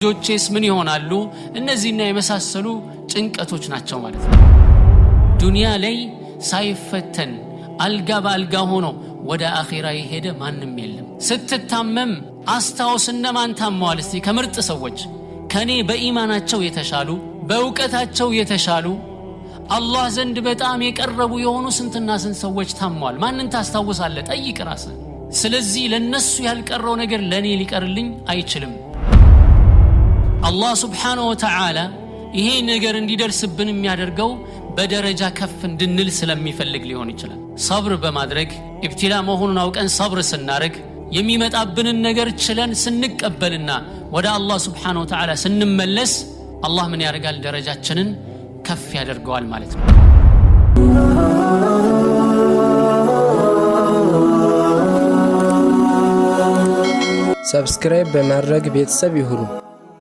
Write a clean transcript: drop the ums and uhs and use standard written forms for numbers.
ጆቼስ ምን ይሆናሉ እነዚህና የመሳሰሉ ጭንቀቶች ናቸው ማለት ነው። ዱንያ ላይ ሳይፈተን አልጋ በአልጋ ሆኖ ወደ አኺራ የሄደ ማንም የለም። ስትታመም አስታውስ እነማን ታመዋል እስቲ ከምርጥ ሰዎች ከኔ በኢማናቸው የተሻሉ በእውቀታቸው የተሻሉ አላህ ዘንድ በጣም የቀረቡ የሆኑ ስንትና ስንት ሰዎች ታመዋል። ማንን ታስታውሳለህ? ጠይቅ ራስህ። ስለዚህ ለነሱ ያልቀረው ነገር ለኔ ሊቀርልኝ አይችልም። አላህ ሱብሓነሁ ወተዓላ ይሄ ነገር እንዲደርስብን የሚያደርገው በደረጃ ከፍ እንድንል ስለሚፈልግ ሊሆን ይችላል። ሰብር በማድረግ ኢብቲላ መሆኑን አውቀን ሰብር ስናደርግ የሚመጣብንን ነገር ችለን ስንቀበልና ወደ አላህ ሱብሓነሁ ወተዓላ ስንመለስ አላህ ምን ያደርጋል? ደረጃችንን ከፍ ያደርገዋል ማለት ነው። ሰብስክራይብ በማድረግ ቤተሰብ ይሁኑ።